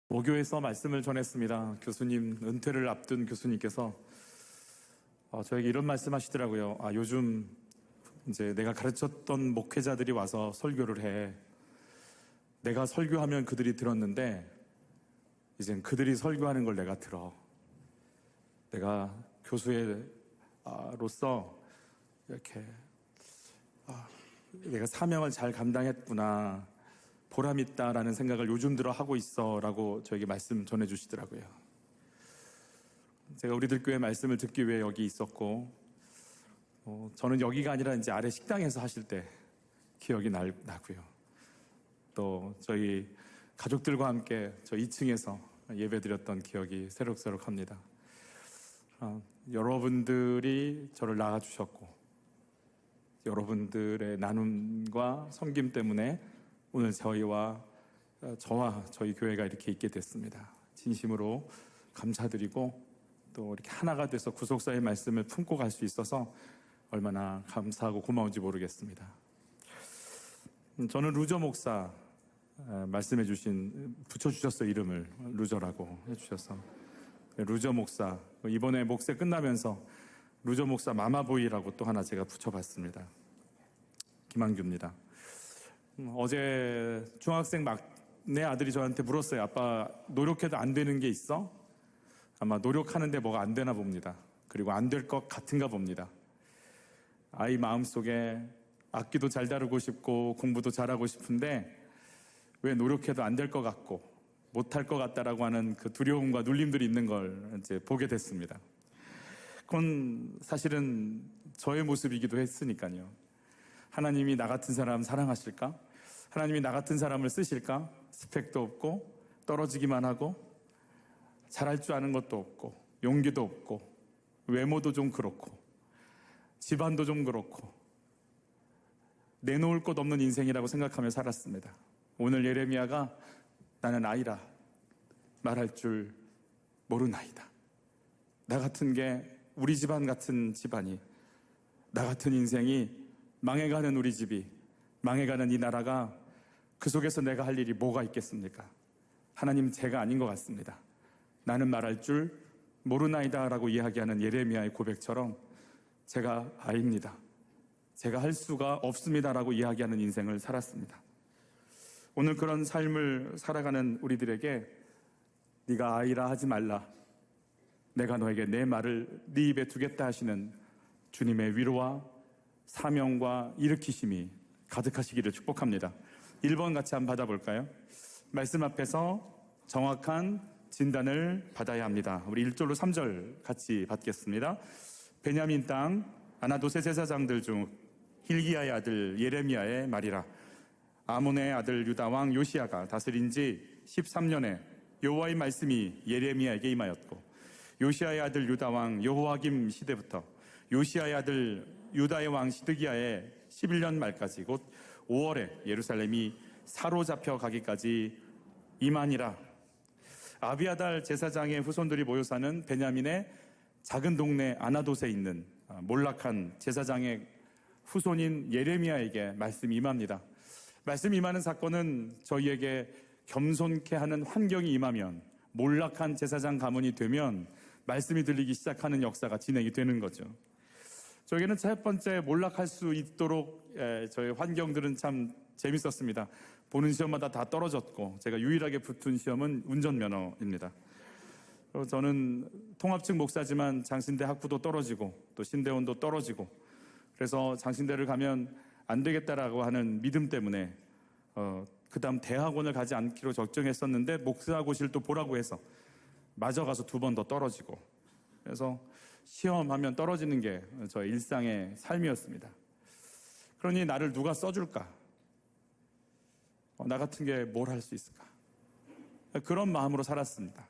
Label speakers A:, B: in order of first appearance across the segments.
A: 모교에서 말씀을 전했습니다. 교수님, 은퇴를 앞둔 교수님께서 저에게 이런 말씀 하시더라고요. 요즘 이제 내가 가르쳤던 목회자들이 와서 설교를 해. 내가 설교하면 그들이 들었는데 이젠 그들이 설교하는 걸 내가 들어. 내가 교수로서 이렇게 내가 사명을 잘 감당했구나, 보람있다라는 생각을 요즘 들어 하고 있어 라고 저에게 말씀 전해주시더라고요. 제가 우리들 교회 말씀을 듣기 위해 여기 있었고, 저는 여기가 아니라 이제 아래 식당에서 하실 때 기억이 나고요. 또 저희 가족들과 함께 저 2층에서 예배드렸던 기억이 새록새록합니다. 여러분들이 저를 낳아주셨고, 여러분들의 나눔과 섬김 때문에 오늘 저와 저희 교회가 이렇게 있게 됐습니다. 진심으로 감사드리고 또 이렇게 하나가 돼서 구속사의 말씀을 품고 갈 수 있어서 얼마나 감사하고 고마운지 모르겠습니다. 저는 루저 목사 말씀해 주신, 붙여주셨어요. 이름을 루저라고 해주셔서. 루저 목사, 이번에 목세 끝나면서 루저 목사 마마보이라고 또 하나 제가 붙여봤습니다. 김한규입니다. 어제 중학생 막내 아들이 저한테 물었어요. 아빠, 노력해도 안 되는 게 있어? 아마 노력하는데 뭐가 안 되나 봅니다. 그리고 안 될 것 같은가 봅니다. 아이 마음속에 악기도 잘 다루고 싶고 공부도 잘하고 싶은데 왜 노력해도 안 될 것 같고 못할 것 같다라고 하는 그 두려움과 눌림들이 있는 걸 이제 보게 됐습니다. 그건 사실은 저의 모습이기도 했으니까요. 하나님이 나 같은 사람 사랑하실까? 하나님이 나 같은 사람을 쓰실까? 스펙도 없고 떨어지기만 하고 잘할 줄 아는 것도 없고 용기도 없고 외모도 좀 그렇고 집안도 좀 그렇고 내놓을 것 없는 인생이라고 생각하며 살았습니다. 오늘 예레미야가 나는 아이라 말할 줄 모르나이다. 나 같은 게 우리 집안 같은 집안이, 나 같은 인생이 망해가는 우리 집이, 망해가는 이 나라가, 그 속에서 내가 할 일이 뭐가 있겠습니까? 하나님, 제가 아닌 것 같습니다. 나는 말할 줄 모르나이다 라고 이야기하는 예레미야의 고백처럼 제가 아입니다. 제가 할 수가 없습니다 라고 이야기하는 인생을 살았습니다. 오늘 그런 삶을 살아가는 우리들에게 네가 아이라 하지 말라, 내가 너에게 내 말을 네 입에 두겠다 하시는 주님의 위로와 사명과 일으키심이 가득하시기를 축복합니다. 1번 같이 한번 받아볼까요? 말씀 앞에서 정확한 진단을 받아야 합니다. 우리 1절로 3절 같이 받겠습니다. 베냐민 땅 아나도세 제사장들 중 hil기야의 아들 예레미야의 말이라. 아몬의 아들 유다왕 요시야가 다스린 지 13년에 여호와의 말씀이 예레미야에게 임하였고, 요시야의 아들 유다왕 여호와김 시대부터 요시야의 아들 유다의 왕 시드기야의 11년 말까지 곧 5월에 예루살렘이 사로잡혀 가기까지 이만이라. 아비아달 제사장의 후손들이 모여 사는 베냐민의 작은 동네 아나돗에 있는 몰락한 제사장의 후손인 예레미야에게 말씀이 임합니다. 말씀이 임하는 사건은 저희에게 겸손케 하는 환경이 임하면, 몰락한 제사장 가문이 되면 말씀이 들리기 시작하는 역사가 진행이 되는 거죠. 저에게는 첫 번째 몰락할 수 있도록 저의 환경들은 참 재밌었습니다. 보는 시험마다 다 떨어졌고, 제가 유일하게 붙은 시험은 운전면허입니다. 저는 통합측 목사지만 장신대 학부도 떨어지고 또 신대원도 떨어지고, 그래서 장신대를 가면 안 되겠다라고 하는 믿음 때문에 그 다음 대학원을 가지 않기로 결정했었는데, 목사고실도 보라고 해서 마저 가서 2번 더 떨어지고, 그래서 시험하면 떨어지는 게 저의 일상의 삶이었습니다. 그러니 나를 누가 써줄까? 나 같은 게 뭘 할 수 있을까? 그런 마음으로 살았습니다.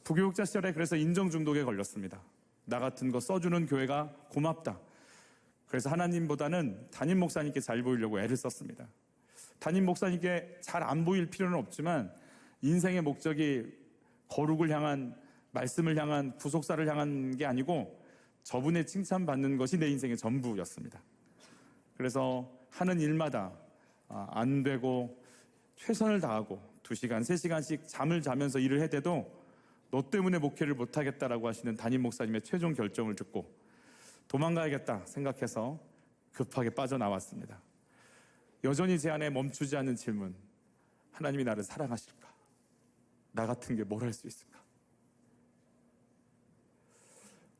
A: 부교육자 시절에 그래서 인정 중독에 걸렸습니다. 나 같은 거 써주는 교회가 고맙다. 그래서 하나님보다는 담임 목사님께 잘 보이려고 애를 썼습니다. 담임 목사님께 잘 안 보일 필요는 없지만 인생의 목적이 거룩을 향한, 말씀을 향한, 구속사를 향한 게 아니고 저분의 칭찬받는 것이 내 인생의 전부였습니다. 그래서 하는 일마다 안 되고 최선을 다하고 2시간, 3시간씩 잠을 자면서 일을 해대도 너 때문에 목회를 못하겠다라고 하시는 담임 목사님의 최종 결정을 듣고 도망가야겠다 생각해서 급하게 빠져나왔습니다. 여전히 제 안에 멈추지 않는 질문, 하나님이 나를 사랑하실까? 나 같은 게 뭘 할 수 있을까?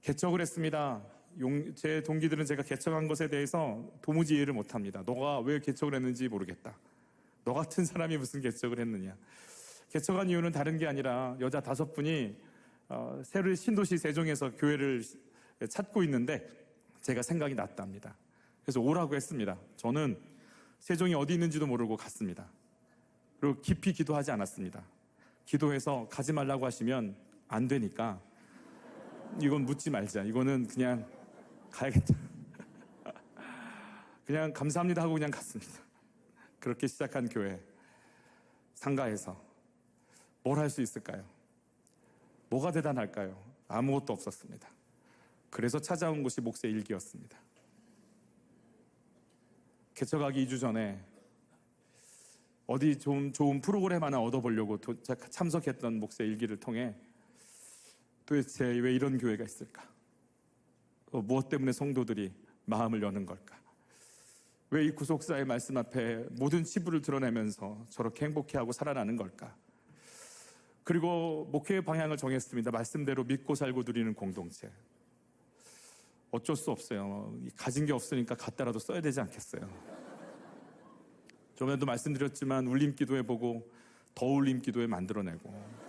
A: 개척을 했습니다. 제 동기들은 제가 개척한 것에 대해서 도무지 이해를 못합니다. 너가 왜 개척을 했는지 모르겠다. 너 같은 사람이 무슨 개척을 했느냐. 개척한 이유는 다른 게 아니라 여자 5분이 새로 신도시 세종에서 교회를 찾고 있는데 제가 생각이 났답니다. 그래서 오라고 했습니다. 저는 세종이 어디 있는지도 모르고 갔습니다. 그리고 깊이 기도하지 않았습니다. 기도해서 가지 말라고 하시면 안 되니까 이건 묻지 말자. 이거는 그냥 가야겠다. 그냥 감사합니다 하고 그냥 갔습니다. 그렇게 시작한 교회, 상가에서 뭘 할 수 있을까요? 뭐가 대단할까요? 아무것도 없었습니다. 그래서 찾아온 곳이 목세 일기였습니다. 개척하기 2주 전에 어디 좀 좋은 프로그램 하나 얻어보려고 참석했던 목세 일기를 통해 도대체 왜 이런 교회가 있을까? 무엇 때문에 성도들이 마음을 여는 걸까? 왜 이 구속사의 말씀 앞에 모든 치부를 드러내면서 저렇게 행복해하고 살아나는 걸까? 그리고 목회의 방향을 정했습니다. 말씀대로 믿고 살고 누리는 공동체. 어쩔 수 없어요. 가진 게 없으니까 갖다라도 써야 되지 않겠어요? 저번에도 말씀드렸지만 울림 기도해보고 더 울림 기도에 만들어내고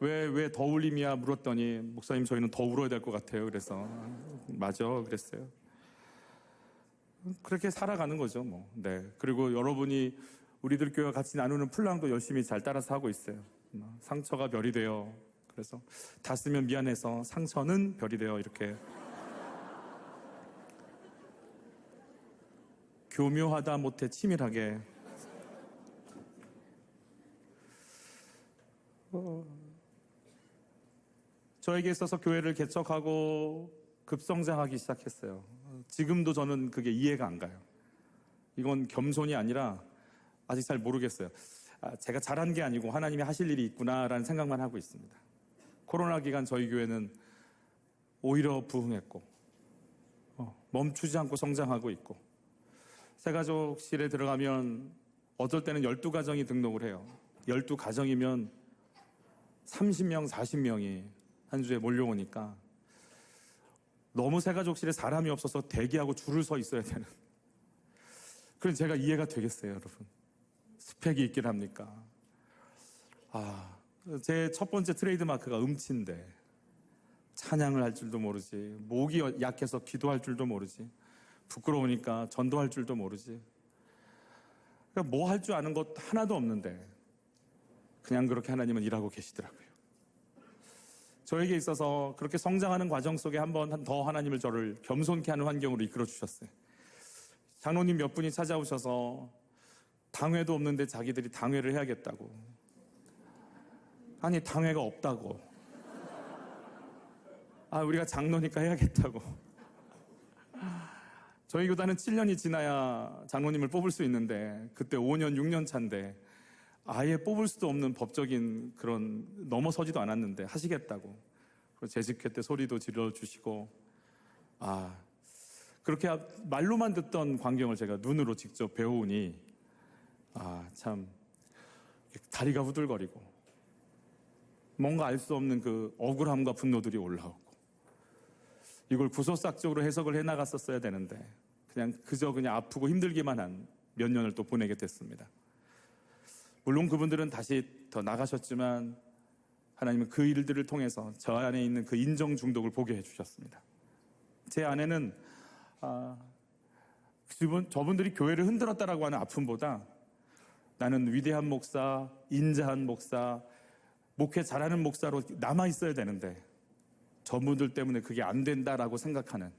A: 왜 더 울림이야 물었더니 목사님 저희는 더 울어야 될 것 같아요. 그래서 맞아 그랬어요. 그렇게 살아가는 거죠 뭐. 네. 그리고 여러분이 우리들 교회와 같이 나누는 플랑도 열심히 잘 따라서 하고 있어요. 상처가 별이 되어, 그래서 다 쓰면 미안해서 상처는 별이 되어 이렇게 교묘하다 못해 치밀하게 저에게 있어서 교회를 개척하고 급성장하기 시작했어요. 지금도 저는 그게 이해가 안 가요. 이건 겸손이 아니라 아직 잘 모르겠어요. 제가 잘한 게 아니고 하나님이 하실 일이 있구나라는 생각만 하고 있습니다. 코로나 기간 저희 교회는 오히려 부흥했고 멈추지 않고 성장하고 있고, 새가족실에 들어가면 어떨 때는 12가정이 등록을 해요. 12가정이면 30명, 40명이 한 주에 몰려오니까 너무 새가족실에 사람이 없어서 대기하고 줄을 서 있어야 되는. 그럼 제가 이해가 되겠어요, 여러분. 스펙이 있긴 합니까? 제 첫 번째 트레이드 마크가 음치인데 찬양을 할 줄도 모르지, 목이 약해서 기도할 줄도 모르지, 부끄러우니까 전도할 줄도 모르지. 그러니까 뭐 할 줄 아는 것 하나도 없는데 그냥 그렇게 하나님은 일하고 계시더라고요. 저에게 있어서 그렇게 성장하는 과정 속에 한 번 더 하나님을 저를 겸손케 하는 환경으로 이끌어 주셨어요. 장로님 몇 분이 찾아오셔서 당회도 없는데 자기들이 당회를 해야겠다고. 아니 당회가 없다고. 우리가 장로니까 해야겠다고. 저희 교단은 7년이 지나야 장로님을 뽑을 수 있는데 그때 5년, 6년 차인데 아예 뽑을 수도 없는 법적인 그런, 넘어서지도 않았는데 하시겠다고. 그리고 재직회 때 소리도 질러주시고, 그렇게 말로만 듣던 광경을 제가 눈으로 직접 배우니 참 다리가 후들거리고 뭔가 알 수 없는 그 억울함과 분노들이 올라오고, 이걸 구소싹적으로 해석을 해나갔었어야 되는데 그냥 아프고 힘들기만 한 몇 년을 또 보내게 됐습니다. 물론 그분들은 다시 더 나가셨지만 하나님은 그 일들을 통해서 저 안에 있는 그 인정 중독을 보게 해주셨습니다. 제 안에는 저분들이 교회를 흔들었다라고 하는 아픔보다 나는 위대한 목사, 인자한 목사, 목회 잘하는 목사로 남아있어야 되는데 저분들 때문에 그게 안 된다라고 생각하는,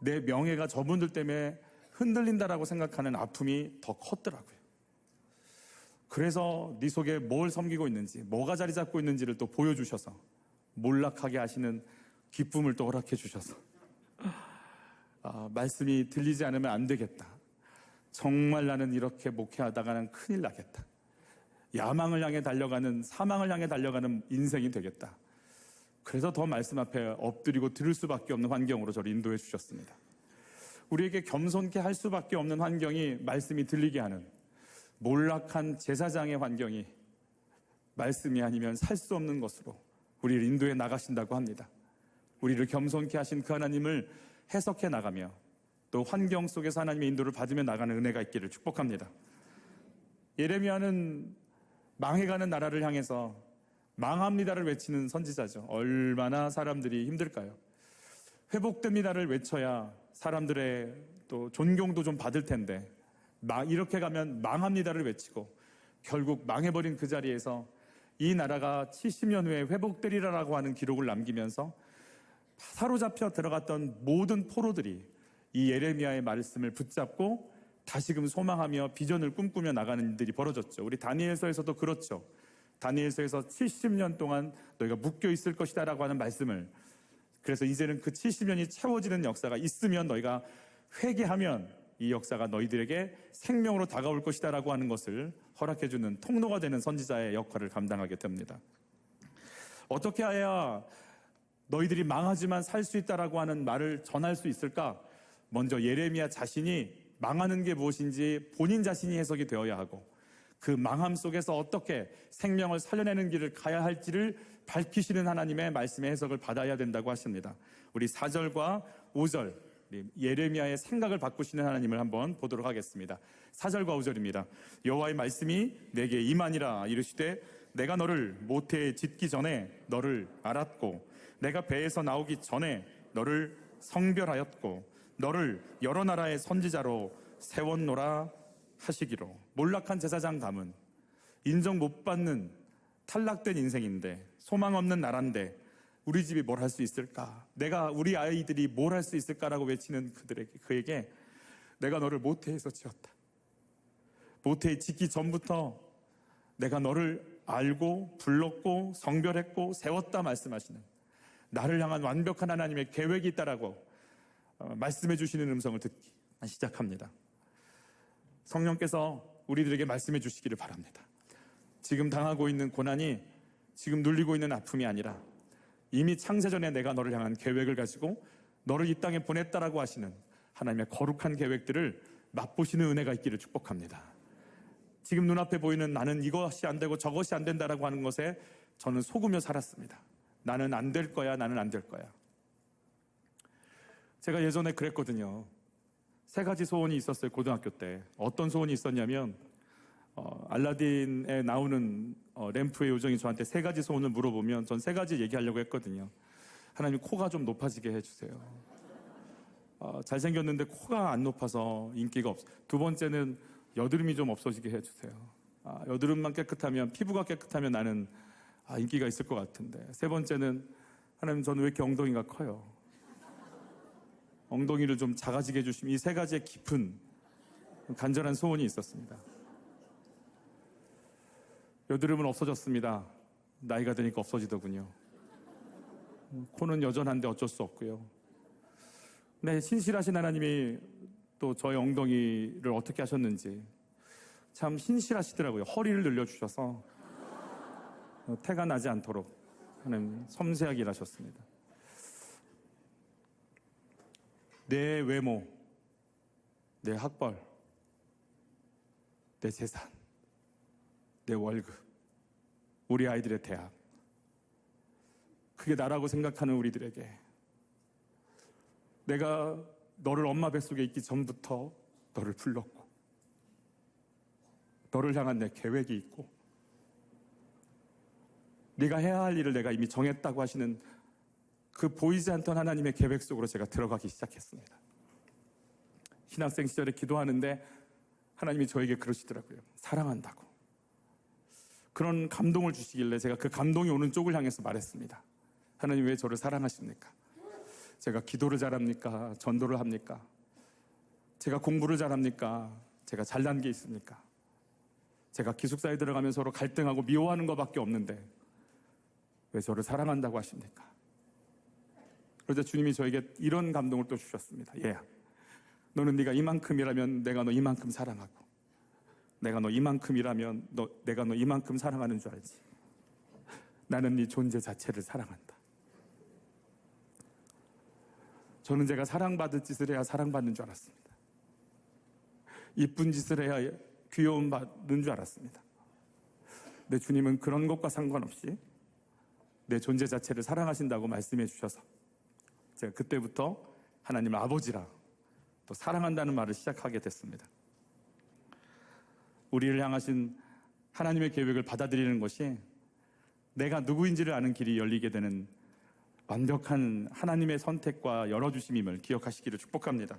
A: 내 명예가 저분들 때문에 흔들린다라고 생각하는 아픔이 더 컸더라고요. 그래서 네 속에 뭘 섬기고 있는지, 뭐가 자리 잡고 있는지를 또 보여주셔서 몰락하게 하시는 기쁨을 또 허락해 주셔서 말씀이 들리지 않으면 안 되겠다. 정말 나는 이렇게 목회하다가는 큰일 나겠다. 야망을 향해 달려가는, 사망을 향해 달려가는 인생이 되겠다. 그래서 더 말씀 앞에 엎드리고 들을 수밖에 없는 환경으로 저를 인도해 주셨습니다. 우리에게 겸손케 할 수밖에 없는 환경이 말씀이 들리게 하는 몰락한 제사장의 환경이 말씀이 아니면 살 수 없는 것으로 우리를 인도해 나가신다고 합니다. 우리를 겸손케 하신 그 하나님을 해석해 나가며 또 환경 속에서 하나님의 인도를 받으며 나가는 은혜가 있기를 축복합니다. 예레미야는 망해가는 나라를 향해서 망합니다를 외치는 선지자죠. 얼마나 사람들이 힘들까요? 회복됩니다를 외쳐야 사람들의 또 존경도 좀 받을 텐데 이렇게 가면 망합니다를 외치고 결국 망해버린 그 자리에서 이 나라가 70년 후에 회복되리라라고 하는 기록을 남기면서 사로잡혀 들어갔던 모든 포로들이 이 예레미야의 말씀을 붙잡고 다시금 소망하며 비전을 꿈꾸며 나가는 일들이 벌어졌죠. 우리 다니엘서에서도 그렇죠. 다니엘서에서 70년 동안 너희가 묶여 있을 것이다 라고 하는 말씀을, 그래서 이제는 그 70년이 채워지는 역사가 있으면 너희가 회개하면 이 역사가 너희들에게 생명으로 다가올 것이다 라고 하는 것을 허락해주는 통로가 되는 선지자의 역할을 감당하게 됩니다. 어떻게 해야 너희들이 망하지만 살 수 있다라고 하는 말을 전할 수 있을까? 먼저 예레미야 자신이 망하는 게 무엇인지 본인 자신이 해석이 되어야 하고 그 망함 속에서 어떻게 생명을 살려내는 길을 가야 할지를 밝히시는 하나님의 말씀의 해석을 받아야 된다고 하십니다. 우리 4절과 5절 예레미야의 생각을 바꾸시는 하나님을 한번 보도록 하겠습니다. 4절과 5절입니다. 여호와의 말씀이 내게 임하니라. 이르시되 내가 너를 모태에 짓기 전에 너를 알았고 내가 배에서 나오기 전에 너를 성별하였고 너를 여러 나라의 선지자로 세웠노라 하시기로. 몰락한 제사장 가문, 인정 못 받는 탈락된 인생인데 소망 없는 나라인데 우리 집이 뭘 할 수 있을까? 우리 아이들이 뭘 할 수 있을까라고 외치는 그에게 내가 너를 모태에서 지었다. 모태에 짓기 전부터 내가 너를 알고 불렀고 성별했고 세웠다 말씀하시는 나를 향한 완벽한 하나님의 계획이 있다라고 말씀해 주시는 음성을 듣기 시작합니다. 성령께서 우리들에게 말씀해 주시기를 바랍니다. 지금 당하고 있는 고난이 지금 눌리고 있는 아픔이 아니라 이미 창세전에 내가 너를 향한 계획을 가지고 너를 이 땅에 보냈다라고 하시는 하나님의 거룩한 계획들을 맛보시는 은혜가 있기를 축복합니다. 지금 눈앞에 보이는 나는 이것이 안 되고 저것이 안 된다라고 하는 것에 저는 속으며 살았습니다. 나는 안 될 거야, 나는 안 될 거야. 제가 예전에 그랬거든요. 3가지 소원이 있었어요. 고등학교 때. 어떤 소원이 있었냐면 알라딘에 나오는 램프의 요정이 저한테 3가지 소원을 물어보면 전 3가지 얘기하려고 했거든요. 하나님, 코가 좀 높아지게 해주세요. 잘생겼는데 코가 안 높아서 인기가 없어요. 2번째는 여드름이 좀 없어지게 해주세요. 여드름만 깨끗하면, 피부가 깨끗하면 나는 인기가 있을 것 같은데. 3번째는 하나님, 저는 왜 이렇게 엉덩이가 커요? 엉덩이를 좀 작아지게 해주시면. 이 3가지의 깊은 간절한 소원이 있었습니다. 여드름은 없어졌습니다. 나이가 드니까 없어지더군요. 코는 여전한데 어쩔 수 없고요. 네, 신실하신 하나님이 또 저의 엉덩이를 어떻게 하셨는지 참 신실하시더라고요. 허리를 늘려주셔서 태가 나지 않도록 하나님 섬세하게 일하셨습니다. 내 외모, 내 학벌, 내 재산, 내 월급, 우리 아이들의 대학, 그게 나라고 생각하는 우리들에게 내가 너를 엄마 뱃속에 있기 전부터 너를 불렀고 너를 향한 내 계획이 있고 네가 해야 할 일을 내가 이미 정했다고 하시는 그 보이지 않던 하나님의 계획 속으로 제가 들어가기 시작했습니다. 신학생 시절에 기도하는데 하나님이 저에게 그러시더라고요. 사랑한다고. 그런 감동을 주시길래 제가 그 감동이 오는 쪽을 향해서 말했습니다. 하나님, 왜 저를 사랑하십니까? 제가 기도를 잘합니까? 전도를 합니까? 제가 공부를 잘합니까? 제가 잘난 게 있습니까? 제가 기숙사에 들어가면 서로 갈등하고 미워하는 것밖에 없는데 왜 저를 사랑한다고 하십니까? 그러자 주님이 저에게 이런 감동을 또 주셨습니다. 얘야, 너는 네가 이만큼이라면 내가 너 이만큼 사랑하고, 내가 너 이만큼이라면 내가 너 이만큼 사랑하는 줄 알지. 나는 네 존재 자체를 사랑한다. 저는 제가 사랑받을 짓을 해야 사랑받는 줄 알았습니다. 이쁜 짓을 해야 귀여움 받는 줄 알았습니다. 내 주님은 그런 것과 상관없이 내 존재 자체를 사랑하신다고 말씀해 주셔서 제가 그때부터 하나님 아버지라 또 사랑한다는 말을 시작하게 됐습니다. 우리를 향하신 하나님의 계획을 받아들이는 것이 내가 누구인지를 아는 길이 열리게 되는 완벽한 하나님의 선택과 열어주심임을 기억하시기를 축복합니다.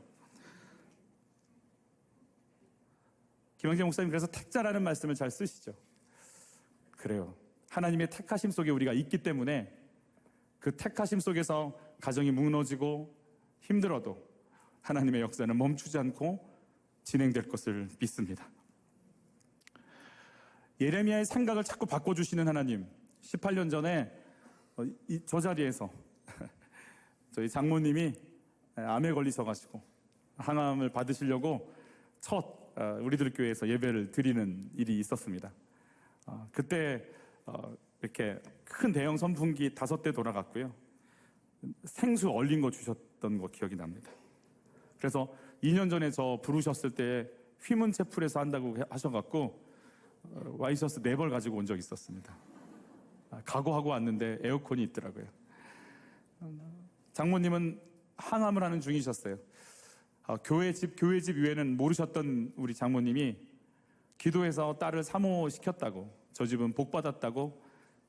A: 김영재 목사님 그래서 택자라는 말씀을 잘 쓰시죠. 그래요. 하나님의 택하심 속에 우리가 있기 때문에 그 택하심 속에서 가정이 무너지고 힘들어도 하나님의 역사는 멈추지 않고 진행될 것을 믿습니다. 예레미야의 생각을 자꾸 바꿔주시는 하나님. 18년 전에 저 자리에서 저희 장모님이 암에 걸리셔가지고 항암을 받으시려고 첫 우리들 교회에서 예배를 드리는 일이 있었습니다. 그때 이렇게 큰 대형 선풍기 5대 돌아갔고요. 생수 얼린 거 주셨던 거 기억이 납니다. 그래서 2년 전에 저 부르셨을 때 휘문체풀에서 한다고 하셔갖고 와이셔츠 4벌 가지고 온 적이 있었습니다. 각오하고 왔는데 에어컨이 있더라고요. 장모님은 항암을 하는 중이셨어요. 교회 집 위에는 모르셨던 우리 장모님이 기도해서 딸을 사모시켰다고, 저 집은 복 받았다고,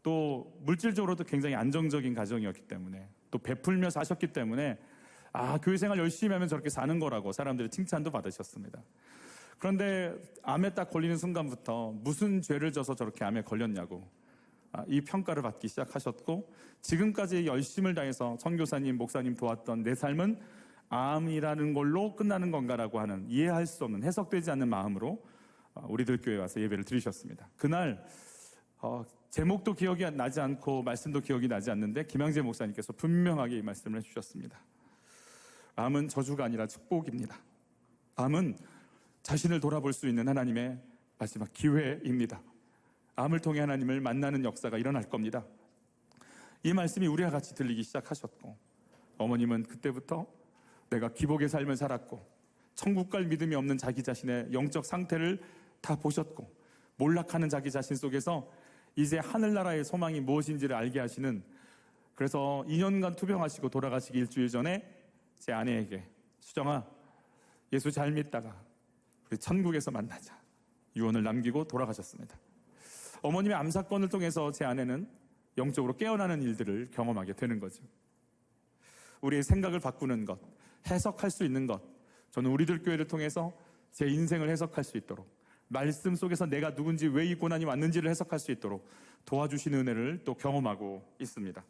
A: 또 물질적으로도 굉장히 안정적인 가정이었기 때문에, 또 베풀며 사셨기 때문에 교회 생활 열심히 하면 저렇게 사는 거라고 사람들이 칭찬도 받으셨습니다. 그런데 암에 딱 걸리는 순간부터 무슨 죄를 져서 저렇게 암에 걸렸냐고 이 평가를 받기 시작하셨고, 지금까지 열심을 다해서 선교사님, 목사님 도왔던 내 삶은 암이라는 걸로 끝나는 건가라고 하는 이해할 수 없는, 해석되지 않는 마음으로 우리들 교회에 와서 예배를 드리셨습니다. 그날 제목도 기억이 나지 않고 말씀도 기억이 나지 않는데 김양재 목사님께서 분명하게 이 말씀을 해주셨습니다. 암은 저주가 아니라 축복입니다. 암은 자신을 돌아볼 수 있는 하나님의 마지막 기회입니다. 암을 통해 하나님을 만나는 역사가 일어날 겁니다. 이 말씀이 우리와 같이 들리기 시작하셨고, 어머님은 그때부터 내가 기복의 삶을 살았고 천국 갈 믿음이 없는 자기 자신의 영적 상태를 다 보셨고, 몰락하는 자기 자신 속에서 이제 하늘나라의 소망이 무엇인지를 알게 하시는, 그래서 2년간 투병하시고 돌아가시기 일주일 전에 제 아내에게, 수정아, 예수 잘 믿다가 우리 천국에서 만나자, 유언을 남기고 돌아가셨습니다. 어머님의 암사건을 통해서 제 아내는 영적으로 깨어나는 일들을 경험하게 되는 거죠. 우리의 생각을 바꾸는 것, 해석할 수 있는 것, 저는 우리들 교회를 통해서 제 인생을 해석할 수 있도록, 말씀 속에서 내가 누군지, 왜 이 고난이 왔는지를 해석할 수 있도록 도와주시는 은혜를 또 경험하고 있습니다.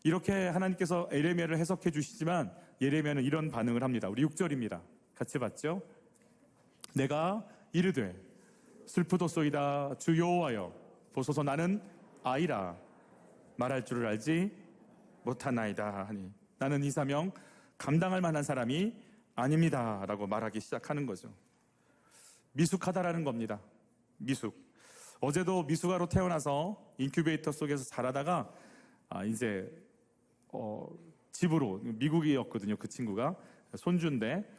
A: 이렇게 하나님께서 예레미야를 해석해 주시지만 예레미야는 이런 반응을 합니다. 우리 6절입니다. 같이 봤죠? 내가 이르되 슬프도소이다 주 여호와여 보소서 나는 아이라 말할 줄을 알지 못하나이다 하니 나는 이 사명 감당할 만한 사람이 아닙니다 라고 말하기 시작하는 거죠. 미숙하다라는 겁니다. 미숙. 어제도 미숙아로 태어나서 인큐베이터 속에서 자라다가 이제 집으로, 미국이었거든요. 그 친구가 손주인데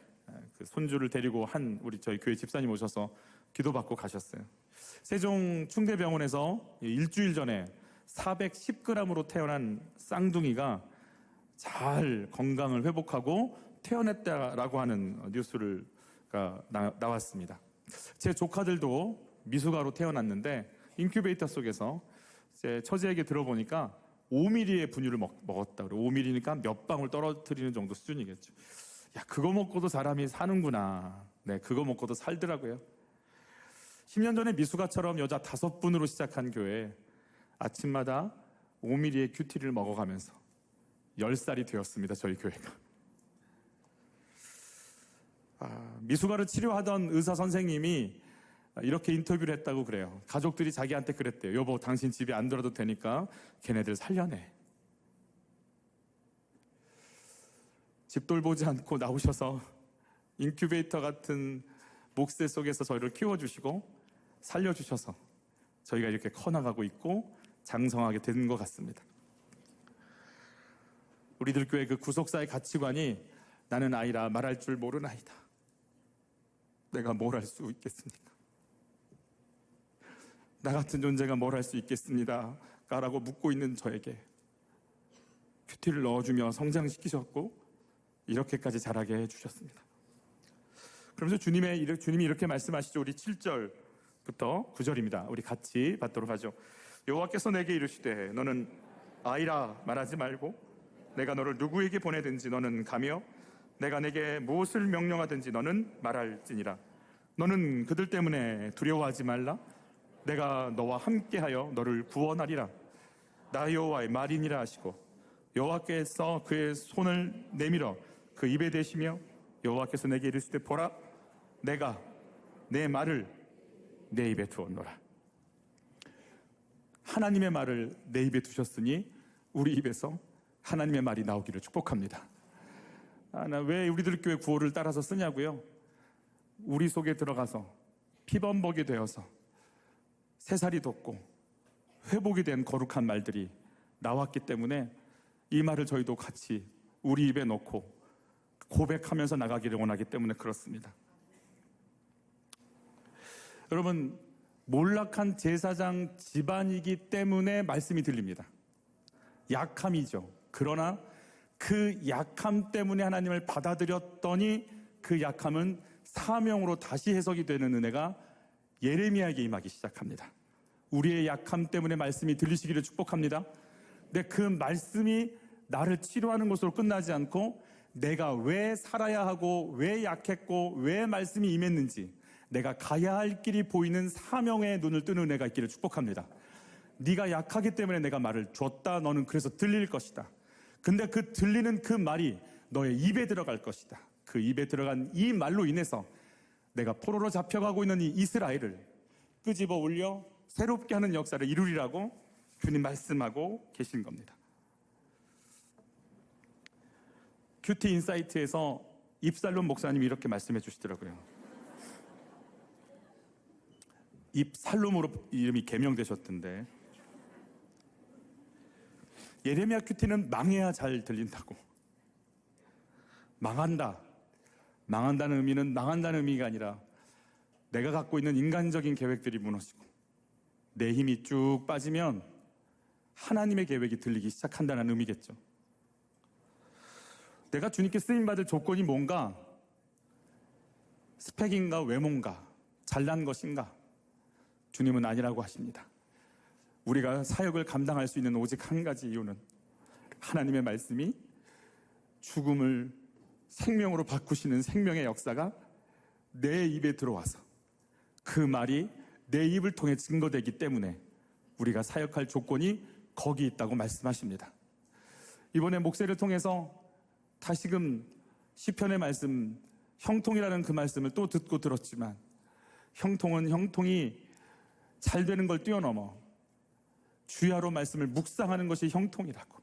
A: 그 손주를 데리고 우리 저희 교회 집사님 오셔서 기도받고 가셨어요. 세종 충대병원에서 일주일 전에 410g으로 태어난 쌍둥이가 잘 건강을 회복하고 태어났다라고 하는 뉴스가 나왔습니다. 제 조카들도 미숙아로 태어났는데 인큐베이터 속에서 제 처제에게 들어보니까 5mm의 분유를 먹었다. 5mm니까 몇 방울 떨어뜨리는 정도 수준이겠죠. 야, 그거 먹고도 사람이 사는구나. 네, 그거 먹고도 살더라고요. 10년 전에 미숙아처럼 여자 5분으로 시작한 교회, 아침마다 5mm의 큐티를 먹어가면서 10살이 되었습니다. 저희 교회가. 미숙아를 치료하던 의사 선생님이 이렇게 인터뷰를 했다고 그래요. 가족들이 자기한테 그랬대요. 여보, 당신 집에 안 들어도 되니까 걔네들 살려내. 집 돌보지 않고 나오셔서 인큐베이터 같은 목세 속에서 저희를 키워주시고 살려주셔서 저희가 이렇게 커나가고 있고 장성하게 된 것 같습니다. 우리들 교회 그 구속사의 가치관이 나는 아이라 말할 줄 모르나이다. 내가 뭘 할 수 있겠습니까? 나 같은 존재가 뭘 할 수 있겠습니다. 라고 묻고 있는 저에게 큐티를 넣어주며 성장시키셨고 이렇게까지 자라게 해주셨습니다. 그러면서 주님이 이렇게 말씀하시죠. 우리 7절부터 9절입니다. 우리 같이 받도록 하죠. 여호와께서 내게 이르시되 너는 아이라 말하지 말고 내가 너를 누구에게 보내든지 너는 가며 내가 내게 무엇을 명령하든지 너는 말할지니라. 너는 그들 때문에 두려워하지 말라. 내가 너와 함께하여 너를 구원하리라. 나 여호와의 말이니라 하시고 여호와께서 그의 손을 내밀어 그 입에 대시며 여호와께서 내게 이르시되 보라 내가 내 말을 내 입에 두었노라. 하나님의 말을 내 입에 두셨으니 우리 입에서 하나님의 말이 나오기를 축복합니다. 나 왜 우리들 교회 구호를 따라서 쓰냐고요? 우리 속에 들어가서 피범벅이 되어서 새살이 돋고 회복이 된 거룩한 말들이 나왔기 때문에 이 말을 저희도 같이 우리 입에 넣고 고백하면서 나가기를 원하기 때문에 그렇습니다. 여러분, 몰락한 제사장 집안이기 때문에 말씀이 들립니다. 약함이죠. 그러나 그 약함 때문에 하나님을 받아들였더니 그 약함은 사명으로 다시 해석이 되는 은혜가 예레미야에게 임하기 시작합니다. 우리의 약함 때문에 말씀이 들리시기를 축복합니다. 근데 그 말씀이 나를 치료하는 것으로 끝나지 않고 내가 왜 살아야 하고 왜 약했고 왜 말씀이 임했는지 내가 가야 할 길이 보이는 사명의 눈을 뜨는 은혜가 있기를 축복합니다. 네가 약하기 때문에 내가 말을 줬다. 너는 그래서 들릴 것이다. 근데 그 들리는 그 말이 너의 입에 들어갈 것이다. 그 입에 들어간 이 말로 인해서 내가 포로로 잡혀가고 있는 이 이스라엘을 끄집어 올려 새롭게 하는 역사를 이루리라고 주님 말씀하고 계신 겁니다. 큐티 인사이트에서 입살론 목사님이 이렇게 말씀해 주시더라고요. 입살롬으로 이름이 개명되셨던데 예레미야 큐티는 망해야 잘 들린다고. 망한다는 의미는 망한다는 의미가 아니라 내가 갖고 있는 인간적인 계획들이 무너지고 내 힘이 쭉 빠지면 하나님의 계획이 들리기 시작한다는 의미겠죠. 내가 주님께 쓰임받을 조건이 뭔가? 스펙인가 외모인가? 잘난 것인가? 주님은 아니라고 하십니다. 우리가 사역을 감당할 수 있는 오직 한 가지 이유는 하나님의 말씀이 죽음을 생명으로 바꾸시는 생명의 역사가 내 입에 들어와서 그 말이 내 입을 통해 증거되기 때문에 우리가 사역할 조건이 거기 있다고 말씀하십니다. 이번에 목세를 통해서 다시금 시편의 말씀, 형통이라는 그 말씀을 또 듣고 들었지만 형통은 형통이 잘 되는 걸 뛰어넘어 주야로 말씀을 묵상하는 것이 형통이라고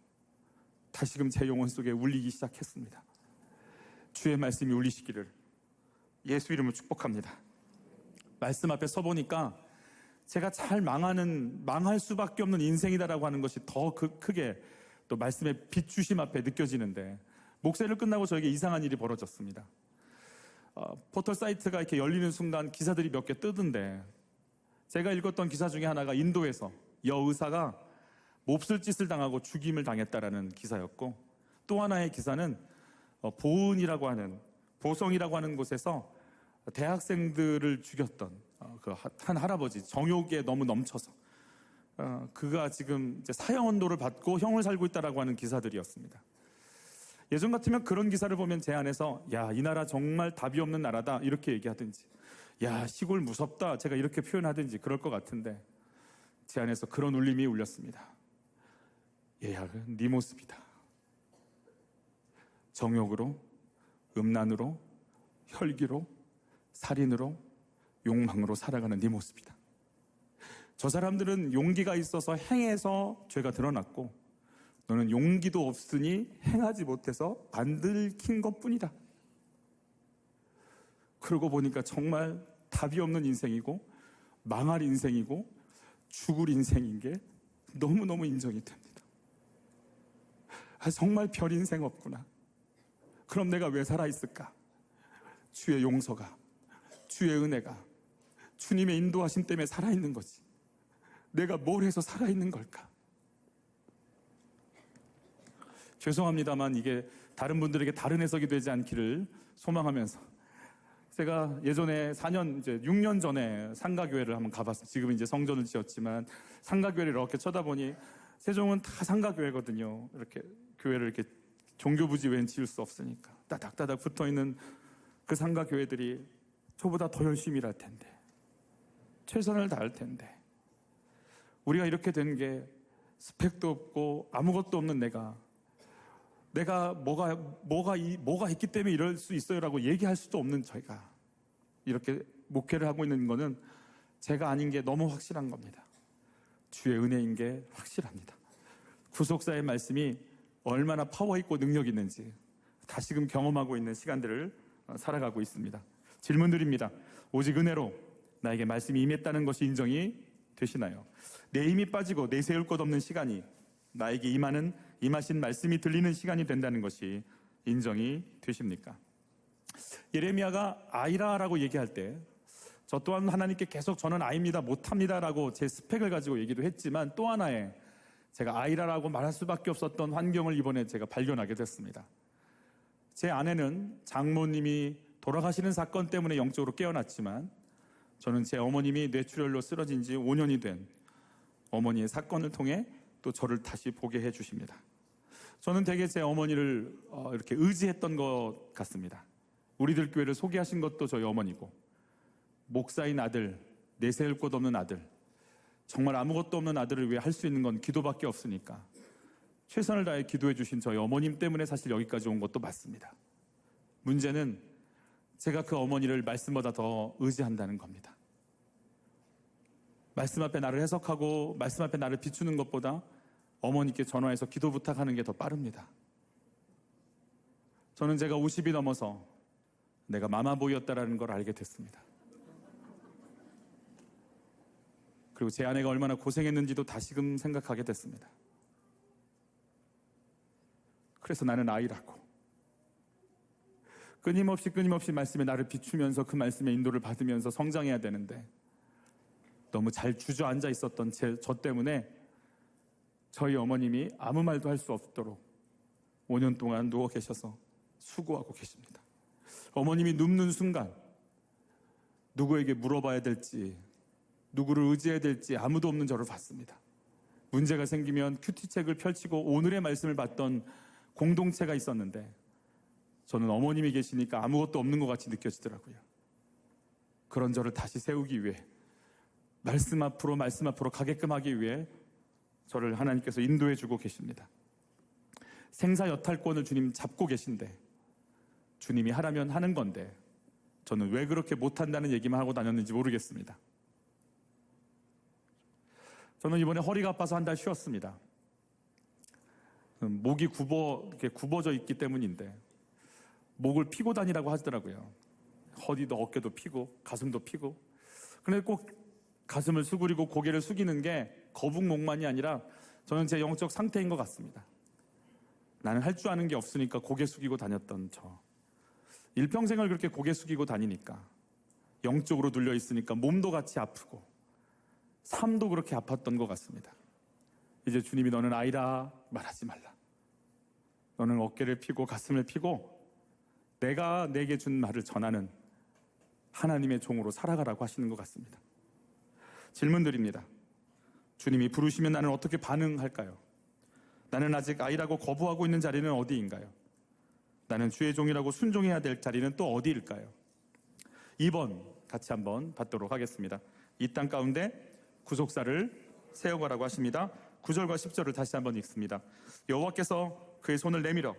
A: 다시금 제 영혼 속에 울리기 시작했습니다. 주의 말씀이 울리시기를 예수 이름으로 축복합니다. 말씀 앞에 서보니까 제가 잘 망할 수밖에 없는 인생이다라고 하는 것이 더 크게 또 말씀의 빛주심 앞에 느껴지는데 목세를 끝나고 저에게 이상한 일이 벌어졌습니다. 포털 사이트가 이렇게 열리는 순간 기사들이 몇 개 뜨던데 제가 읽었던 기사 중에 하나가 인도에서 여의사가 몹쓸 짓을 당하고 죽임을 당했다라는 기사였고 또 하나의 기사는 보성이라고 하는 곳에서 대학생들을 죽였던 그 한 할아버지 정욕에 너무 넘쳐서 그가 지금 이제 사형 언도를 받고 형을 살고 있다라고 하는 기사들이었습니다. 예전 같으면 그런 기사를 보면 제 안에서 야, 이 나라 정말 답이 없는 나라다 이렇게 얘기하든지 야, 시골 무섭다 제가 이렇게 표현하든지 그럴 것 같은데 제 안에서 그런 울림이 울렸습니다. 얘야, 네 모습이다. 정욕으로, 음란으로, 혈기로, 살인으로, 욕망으로 살아가는 네 모습이다. 저 사람들은 용기가 있어서 행해서 죄가 드러났고 너는 용기도 없으니 행하지 못해서 안 들킨 것뿐이다. 그러고 보니까 정말 답이 없는 인생이고 망할 인생이고 죽을 인생인 게 너무너무 인정이 됩니다. 정말 별 인생 없구나. 그럼 내가 왜 살아있을까? 주의 용서가, 주의 은혜가, 주님의 인도하심 때문에 살아있는 거지. 내가 뭘 해서 살아있는 걸까? 죄송합니다만 이게 다른 분들에게 다른 해석이 되지 않기를 소망하면서, 제가 예전에 6년 전에 상가교회를 한번 가봤어요. 지금 이제 성전을 지었지만 상가교회를 이렇게 쳐다보니 세종은 다 상가교회거든요. 이렇게 교회를 이렇게 종교부지 외엔 지을 수 없으니까 따닥따닥 붙어있는 그 상가교회들이 저보다 더 열심히 일할 텐데, 최선을 다할 텐데, 우리가 이렇게 된 게 스펙도 없고 아무것도 없는 내가 뭐가 있기 때문에 이럴 수 있어요라고 얘기할 수도 없는 저희가 이렇게 목회를 하고 있는 거는 제가 아닌 게 너무 확실한 겁니다. 주의 은혜인 게 확실합니다. 구속사의 말씀이 얼마나 파워 있고 능력 있는지 다시금 경험하고 있는 시간들을 살아가고 있습니다. 질문 드립니다. 오직 은혜로 나에게 말씀이 임했다는 것이 인정이 되시나요? 내 힘이 빠지고 내세울 것 없는 시간이 나에게 임하신 말씀이 들리는 시간이 된다는 것이 인정이 되십니까? 예레미야가 아이라라고 얘기할 때 저 또한 하나님께 계속 저는 아이입니다, 못합니다라고 제 스펙을 가지고 얘기도 했지만, 또 하나의 제가 아이라라고 말할 수밖에 없었던 환경을 이번에 제가 발견하게 됐습니다. 제 아내는 장모님이 돌아가시는 사건 때문에 영적으로 깨어났지만, 저는 제 어머님이 뇌출혈로 쓰러진 지 5년이 된 어머니의 사건을 통해 또 저를 다시 보게 해주십니다. 저는 되게 제 어머니를 이렇게 의지했던 것 같습니다. 우리들 교회를 소개하신 것도 저희 어머니고, 목사인 아들, 내세울 것 없는 아들, 정말 아무것도 없는 아들을 위해 할 수 있는 건 기도밖에 없으니까 최선을 다해 기도해 주신 저희 어머님 때문에 사실 여기까지 온 것도 맞습니다. 문제는 제가 그 어머니를 말씀보다 더 의지한다는 겁니다. 말씀 앞에 나를 해석하고 말씀 앞에 나를 비추는 것보다 어머니께 전화해서 기도 부탁하는 게 더 빠릅니다. 저는 제가 50이 넘어서 내가 마마보이였다라는 걸 알게 됐습니다. 그리고 제 아내가 얼마나 고생했는지도 다시금 생각하게 됐습니다. 그래서 나는 아이라고 끊임없이 말씀에 나를 비추면서 그 말씀의 인도를 받으면서 성장해야 되는데, 너무 잘 주저앉아 있었던 저 때문에 저희 어머님이 아무 말도 할 수 없도록 5년 동안 누워 계셔서 수고하고 계십니다. 어머님이 눕는 순간 누구에게 물어봐야 될지, 누구를 의지해야 될지 아무도 없는 저를 봤습니다. 문제가 생기면 큐티책을 펼치고 오늘의 말씀을 받던 공동체가 있었는데, 저는 어머님이 계시니까 아무것도 없는 것 같이 느껴지더라고요. 그런 저를 다시 세우기 위해, 말씀 앞으로 가게끔 하기 위해 저를 하나님께서 인도해 주고 계십니다. 생사여탈권을 주님 잡고 계신데, 주님이 하라면 하는 건데 저는 왜 그렇게 못한다는 얘기만 하고 다녔는지 모르겠습니다. 저는 이번에 허리가 아파서 한 달 쉬었습니다. 목이 이렇게 굽어져 있기 때문인데, 목을 피고 다니라고 하더라고요. 허리도 어깨도 피고 가슴도 피고. 그런데 꼭 가슴을 수그리고 고개를 숙이는 게 거북목만이 아니라 저는 제 영적 상태인 것 같습니다. 나는 할 줄 아는 게 없으니까 고개 숙이고 다녔던 저. 일평생을 그렇게 고개 숙이고 다니니까, 영적으로 눌려 있으니까 몸도 같이 아프고 삶도 그렇게 아팠던 것 같습니다. 이제 주님이 너는 아이라 말하지 말라. 너는 어깨를 펴고 가슴을 펴고 내가 내게 준 말을 전하는 하나님의 종으로 살아가라고 하시는 것 같습니다. 질문 드립니다. 주님이 부르시면 나는 어떻게 반응할까요? 나는 아직 아이라고 거부하고 있는 자리는 어디인가요? 나는 주의 종이라고 순종해야 될 자리는 또 어디일까요? 2번 같이 한번 받도록 하겠습니다. 이 땅 가운데 구속사를 세워가라고 하십니다. 9절과 10절을 다시 한번 읽습니다. 여호와께서 그의 손을 내밀어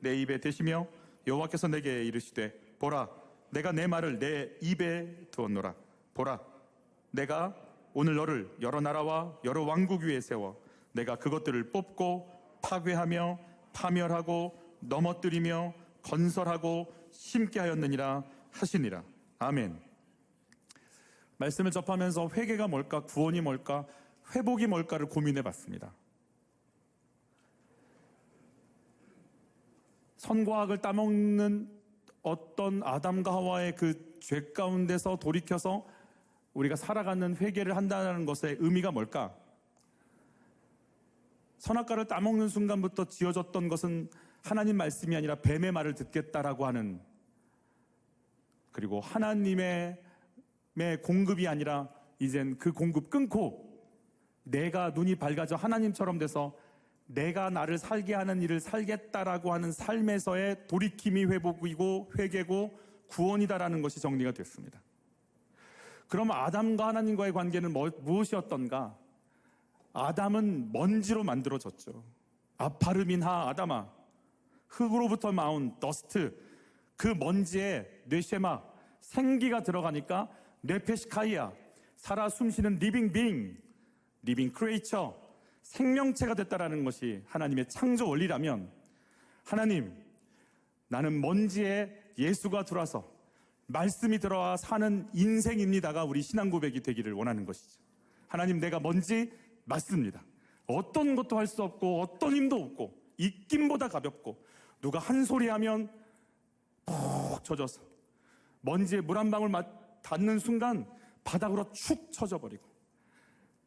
A: 내 입에 대시며 여호와께서 내게 이르시되, 보라, 내가 내 말을 내 입에 두었노라. 보라, 내가 오늘 너를 여러 나라와 여러 왕국 위에 세워 내가 그것들을 뽑고 파괴하며 파멸하고 넘어뜨리며 건설하고 심게 하였느니라 하시니라. 아멘. 말씀을 접하면서 회개가 뭘까, 구원이 뭘까, 회복이 뭘까를 고민해 봤습니다. 선과학을 따먹는 어떤 아담과 하와의 그 죄 가운데서 돌이켜서 우리가 살아가는 회개를 한다는 것의 의미가 뭘까? 선악과를 따먹는 순간부터 지어졌던 것은 하나님 말씀이 아니라 뱀의 말을 듣겠다라고 하는, 그리고 하나님의 공급이 아니라 이젠 그 공급 끊고 내가 눈이 밝아져 하나님처럼 돼서 내가 나를 살게 하는 일을 살겠다라고 하는 삶에서의 돌이킴이 회복이고 회개고 구원이다라는 것이 정리가 됐습니다. 그럼 아담과 하나님과의 관계는 무엇이었던가? 아담은 먼지로 만들어졌죠. 아파르민하 아담아, 흙으로부터 나온 더스트, 그 먼지에 뇌쉐마, 생기가 들어가니까 뇌페시카이아, 살아 숨쉬는 리빙 빙, 리빙 크리에이처, 생명체가 됐다라는 것이 하나님의 창조 원리라면, 하나님, 나는 먼지에 예수가 들어와서 말씀이 들어와 사는 인생입니다가 우리 신앙 고백이 되기를 원하는 것이죠. 하나님, 내가 먼지 맞습니다. 어떤 것도 할 수 없고 어떤 힘도 없고 입김보다 가볍고 누가 한 소리 하면 푹 젖어서 먼지에 물 한 방울 닿는 순간 바닥으로 축 쳐져버리고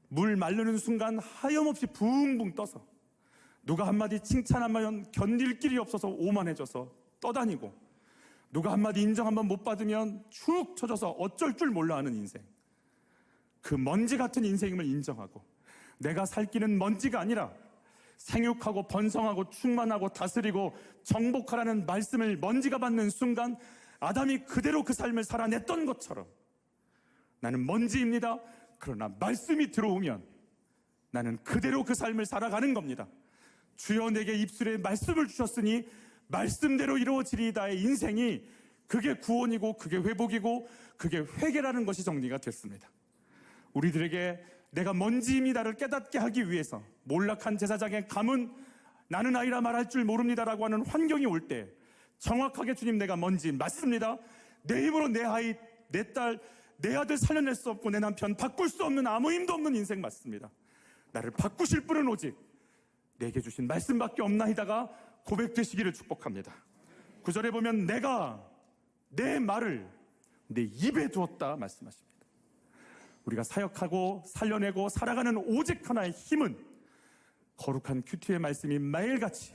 A: 물 마르는 순간 하염없이 붕붕 떠서 누가 한마디 칭찬하면 견딜 길이 없어서 오만해져서 떠다니고 누가 한마디 인정 한번 못 받으면 축 쳐져서 어쩔 줄 몰라 하는 인생, 그 먼지 같은 인생임을 인정하고 내가 살 길은 먼지가 아니라 생육하고 번성하고 충만하고 다스리고 정복하라는 말씀을 먼지가 받는 순간 아담이 그대로 그 삶을 살아냈던 것처럼 나는 먼지입니다. 그러나 말씀이 들어오면 나는 그대로 그 삶을 살아가는 겁니다. 주여 내게 입술에 말씀을 주셨으니 말씀대로 이루어지리이다의 인생이, 그게 구원이고 그게 회복이고 그게 회개라는 것이 정리가 됐습니다. 우리들에게 내가 먼지입니다를 깨닫게 하기 위해서 몰락한 제사장의 가문, 나는 아이라 말할 줄 모릅니다라고 하는 환경이 올 때 정확하게 주님, 내가 먼지 맞습니다. 내 힘으로 내 아이, 내 딸, 내 아들 살려낼 수 없고 내 남편 바꿀 수 없는 아무 힘도 없는 인생 맞습니다. 나를 바꾸실 분은 오직 내게 주신 말씀밖에 없나이다가 고백되시기를 축복합니다. 9절에 보면 내가 내 말을 내 입에 두었다 말씀하십니다. 우리가 사역하고 살려내고 살아가는 오직 하나의 힘은 거룩한 큐티의 말씀이 매일같이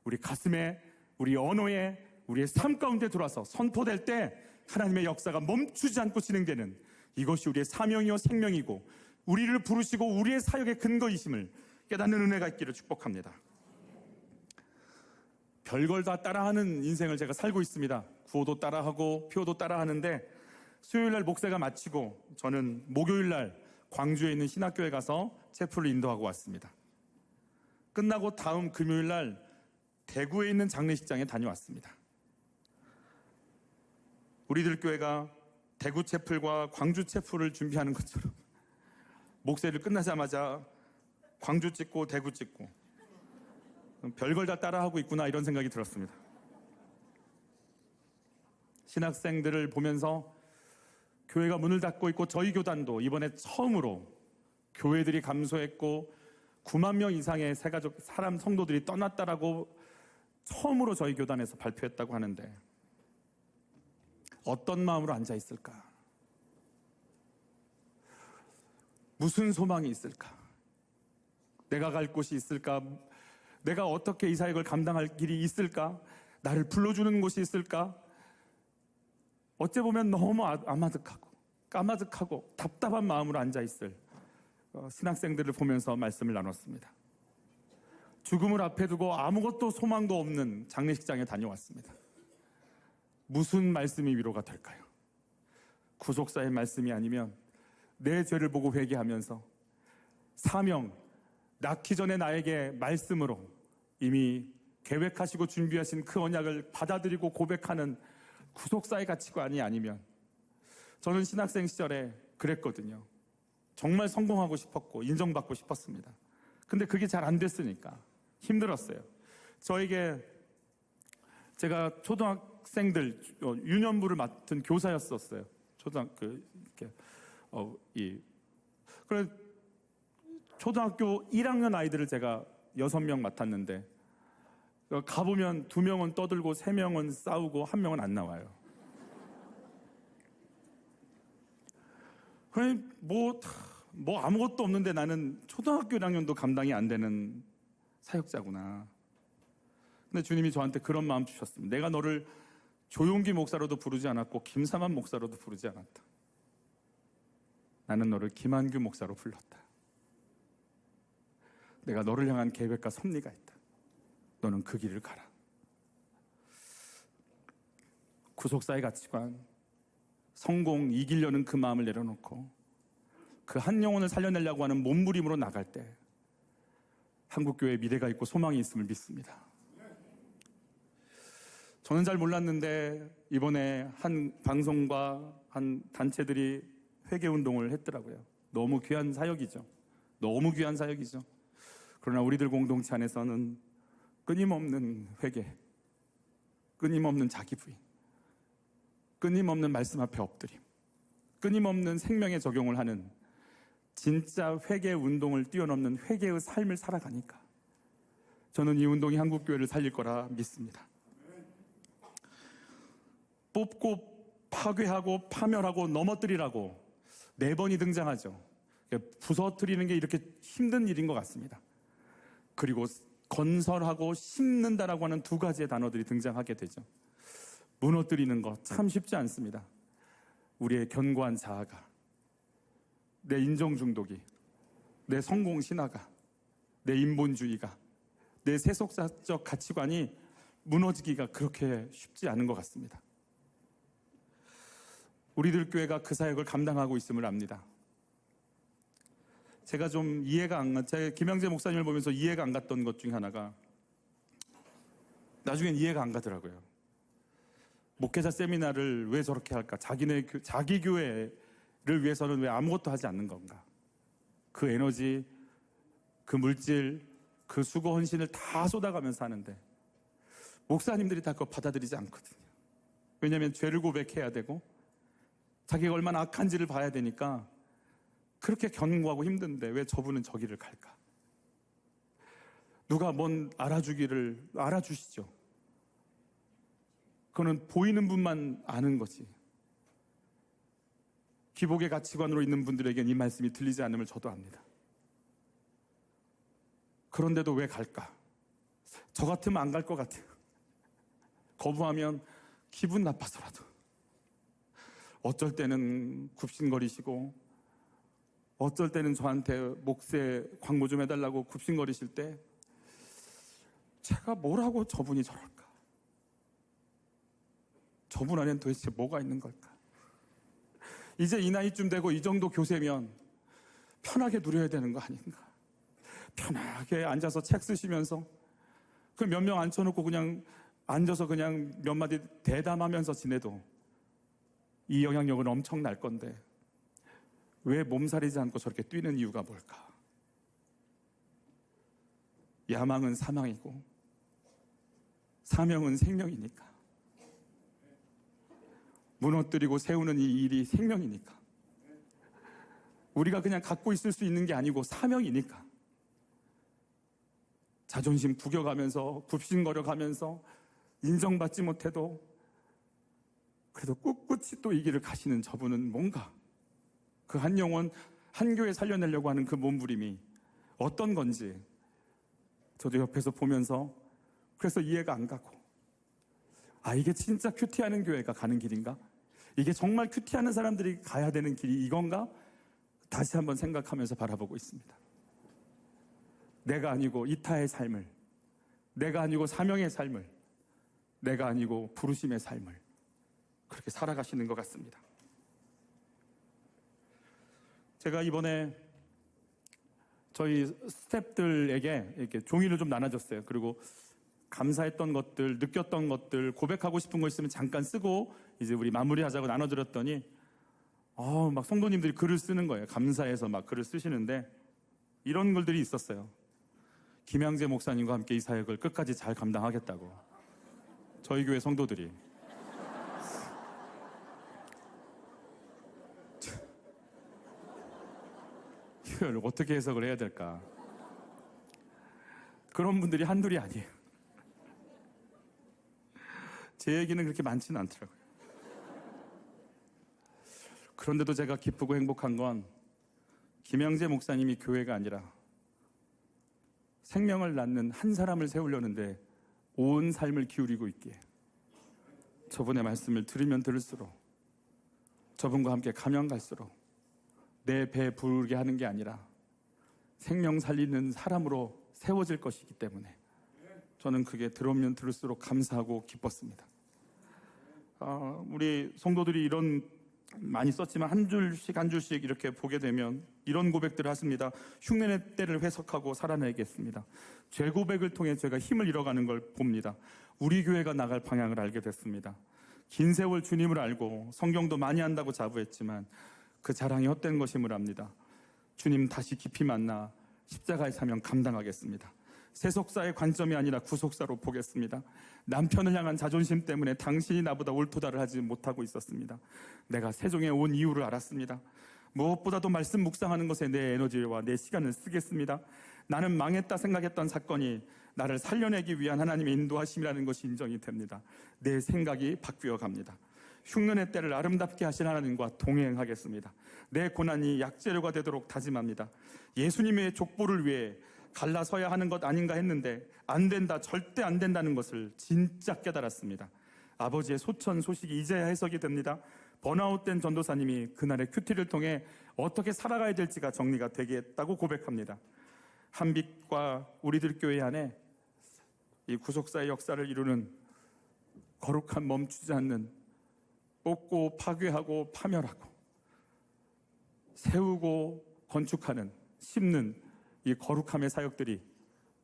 A: 우리 가슴에, 우리 언어에, 우리의 삶 가운데 들어와서 선포될 때 하나님의 역사가 멈추지 않고 진행되는, 이것이 우리의 사명이요 생명이고 우리를 부르시고 우리의 사역의 근거이심을 깨닫는 은혜가 있기를 축복합니다. 별걸 다 따라하는 인생을 제가 살고 있습니다. 구호도 따라하고 표도 따라하는데, 수요일날 목회가 마치고 저는 목요일날 광주에 있는 신학교에 가서 체프를 인도하고 왔습니다. 끝나고 다음 금요일날 대구에 있는 장례식장에 다녀왔습니다. 우리들 교회가 대구 체플과 광주 체플을 준비하는 것처럼 목회를 끝나자마자 광주 찍고 대구 찍고 별걸 다 따라하고 있구나, 이런 생각이 들었습니다. 신학생들을 보면서 교회가 문을 닫고 있고 저희 교단도 이번에 처음으로 교회들이 감소했고 9만 명 이상의 새가족 사람 성도들이 떠났다라고 처음으로 저희 교단에서 발표했다고 하는데, 어떤 마음으로 앉아 있을까? 무슨 소망이 있을까? 내가 갈 곳이 있을까? 내가 어떻게 이 사역을 감당할 길이 있을까? 나를 불러주는 곳이 있을까? 어째 보면 너무 아마득하고 까마득하고 답답한 마음으로 앉아있을 신학생들을 보면서 말씀을 나눴습니다. 죽음을 앞에 두고 아무것도 소망도 없는 장례식장에 다녀왔습니다. 무슨 말씀이 위로가 될까요? 구속사의 말씀이 아니면 내 죄를 보고 회개하면서 사명, 낳기 전에 나에게 말씀으로 이미 계획하시고 준비하신 그 언약을 받아들이고 고백하는 구속사의 가치관이 아니면, 저는 신학생 시절에 그랬거든요. 정말 성공하고 싶었고 인정받고 싶었습니다. 근데 그게 잘 안 됐으니까 힘들었어요. 저에게 제가 초등학생 학생들 유년부를 맡은 교사였었어요. 초등학교 이렇게 그래 초등학교 1학년 아이들을 제가 6명 맡았는데 가보면 2명은 떠들고 3명은 싸우고 1명은 안 나와요. 그래 뭐 아무것도 없는데 나는 초등학교 1학년도 감당이 안 되는 사역자구나. 근데 주님이 저한테 그런 마음 주셨습니다. 내가 너를 조용기 목사로도 부르지 않았고 김삼환 목사로도 부르지 않았다. 나는 너를 김한규 목사로 불렀다. 내가 너를 향한 계획과 섭리가 있다. 너는 그 길을 가라. 구속사의 가치관, 성공, 이기려는 그 마음을 내려놓고 그 한 영혼을 살려내려고 하는 몸부림으로 나갈 때 한국교회에 미래가 있고 소망이 있음을 믿습니다. 저는 잘 몰랐는데 이번에 한 방송과 한 단체들이 회개운동을 했더라고요. 너무 귀한 사역이죠. 너무 귀한 사역이죠. 그러나 우리들 공동체 안에서는 끊임없는 회개, 끊임없는 자기 부인, 끊임없는 말씀 앞에 엎드림, 끊임없는 생명의 적용을 하는 진짜 회개 운동을 뛰어넘는 회개의 삶을 살아가니까 저는 이 운동이 한국교회를 살릴 거라 믿습니다. 뽑고 파괴하고 파멸하고 넘어뜨리라고 4번이 등장하죠. 부서뜨리는 게 이렇게 힘든 일인 것 같습니다. 그리고 건설하고 심는다라고 하는 2가지의 단어들이 등장하게 되죠. 무너뜨리는 것 참 쉽지 않습니다. 우리의 견고한 자아가, 내 인정 중독이, 내 성공 신화가, 내 인본주의가, 내 세속사적 가치관이 무너지기가 그렇게 쉽지 않은 것 같습니다. 우리들 교회가 그 사역을 감당하고 있음을 압니다. 제가 좀 제가 김영재 목사님을 보면서 이해가 안 갔던 것 중에 하나가 나중엔 이해가 안 가더라고요. 목회자 세미나를 왜 저렇게 할까? 자기 교회를 위해서는 왜 아무것도 하지 않는 건가? 그 에너지, 그 물질, 그 수고 헌신을 다 쏟아가면서 하는데 목사님들이 다 그거 받아들이지 않거든요. 왜냐하면 죄를 고백해야 되고 자기가 얼마나 악한지를 봐야 되니까 그렇게 견고하고 힘든데 왜 저분은 저기를 갈까? 누가 뭔 알아주시죠. 그거는 보이는 분만 아는 거지. 기복의 가치관으로 있는 분들에겐 이 말씀이 들리지 않음을 저도 압니다. 그런데도 왜 갈까? 저 같으면 안 갈 것 같아요. 거부하면 기분 나빠서라도. 어쩔 때는 굽신거리시고 어쩔 때는 저한테 목세 광고 좀 해달라고 굽신거리실 때 제가 뭘 하고 저분이 저럴까? 저분 안에는 도대체 뭐가 있는 걸까? 이제 이 나이쯤 되고 이 정도 교세면 편하게 누려야 되는 거 아닌가? 편하게 앉아서 책 쓰시면서 그 몇 명 앉혀놓고 그냥 앉아서 그냥 몇 마디 대담하면서 지내도 이 영향력은 엄청날 건데 왜 몸살이지 않고 저렇게 뛰는 이유가 뭘까? 야망은 사망이고 사명은 생명이니까, 무너뜨리고 세우는 이 일이 생명이니까, 우리가 그냥 갖고 있을 수 있는 게 아니고 사명이니까, 자존심 구겨가면서 굽신거려가면서 인정받지 못해도 그래도 꿋꿋이 또 이 길을 가시는 저분은 뭔가 그 한 영혼 한 교회 살려내려고 하는 그 몸부림이 어떤 건지 저도 옆에서 보면서 그래서 이해가 안 가고, 이게 진짜 큐티하는 교회가 가는 길인가? 이게 정말 큐티하는 사람들이 가야 되는 길이 이건가? 다시 한번 생각하면서 바라보고 있습니다. 내가 아니고 이타의 삶을, 내가 아니고 사명의 삶을, 내가 아니고 부르심의 삶을 그렇게 살아가시는 것 같습니다. 제가 이번에 저희 스태프들에게 이렇게 종이를 좀 나눠줬어요. 그리고 감사했던 것들, 느꼈던 것들, 고백하고 싶은 거 있으면 잠깐 쓰고 이제 우리 마무리하자고 나눠드렸더니 막 성도님들이 글을 쓰는 거예요. 감사해서 막 글을 쓰시는데 이런 글들이 있었어요. 김양재 목사님과 함께 이 사역을 끝까지 잘 감당하겠다고. 저희 교회 성도들이 표현을 어떻게 해석을 해야 될까? 그런 분들이 한둘이 아니에요. 제 얘기는 그렇게 많지는 않더라고요. 그런데도 제가 기쁘고 행복한 건 김영재 목사님이 교회가 아니라 생명을 낳는 한 사람을 세우려는데 온 삶을 기울이고 있기에 저분의 말씀을 들으면 들을수록, 저분과 함께 가면 갈수록 내 배 부르게 하는 게 아니라 생명 살리는 사람으로 세워질 것이기 때문에 저는 그게 들으면 들을수록 감사하고 기뻤습니다. 우리 성도들이 이런 많이 썼지만 한 줄씩 한 줄씩 이렇게 보게 되면 이런 고백들을 하십니다. 흉내낼 때를 회석하고 살아내겠습니다. 죄 고백을 통해 제가 힘을 잃어가는 걸 봅니다. 우리 교회가 나갈 방향을 알게 됐습니다. 긴 세월 주님을 알고 성경도 많이 한다고 자부했지만 그 자랑이 헛된 것임을 압니다. 주님 다시 깊이 만나 십자가의 사명 감당하겠습니다. 세속사의 관점이 아니라 구속사로 보겠습니다. 남편을 향한 자존심 때문에 당신이 나보다 옳도다를 하지 못하고 있었습니다. 내가 세종에 온 이유를 알았습니다. 무엇보다도 말씀 묵상하는 것에 내 에너지와 내 시간을 쓰겠습니다. 나는 망했다 생각했던 사건이 나를 살려내기 위한 하나님의 인도하심이라는 것이 인정이 됩니다. 내 생각이 바뀌어 갑니다. 흉년의 때를 아름답게 하신 하나님과 동행하겠습니다. 내 고난이 약재료가 되도록 다짐합니다. 예수님의 족보를 위해 갈라서야 하는 것 아닌가 했는데 안 된다, 절대 안 된다는 것을 진짜 깨달았습니다. 아버지의 소천 소식이 이제야 해석이 됩니다. 번아웃된 전도사님이 그날의 큐티를 통해 어떻게 살아가야 될지가 정리가 되겠다고 고백합니다. 한빛과 우리들 교회 안에 이 구속사의 역사를 이루는 거룩한 멈추지 않는, 뽑고 파괴하고 파멸하고 세우고 건축하는, 심는 이 거룩함의 사역들이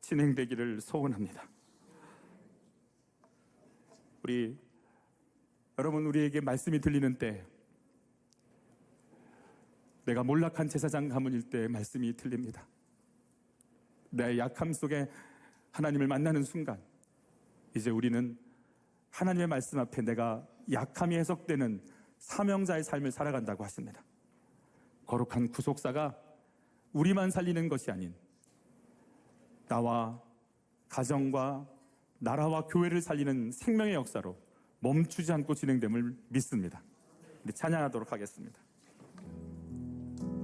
A: 진행되기를 소원합니다. 여러분, 우리에게 말씀이 들리는 때, 내가 몰락한 제사장 가문일 때 말씀이 들립니다. 내 약함 속에 하나님을 만나는 순간 이제 우리는 하나님의 말씀 앞에 내가 약함이 해석되는 사명자의 삶을 살아간다고 하십니다. 거룩한 구속사가 우리만 살리는 것이 아닌 나와 가정과 나라와 교회를 살리는 생명의 역사로 멈추지 않고 진행됨을 믿습니다. 우리 찬양하도록 하겠습니다.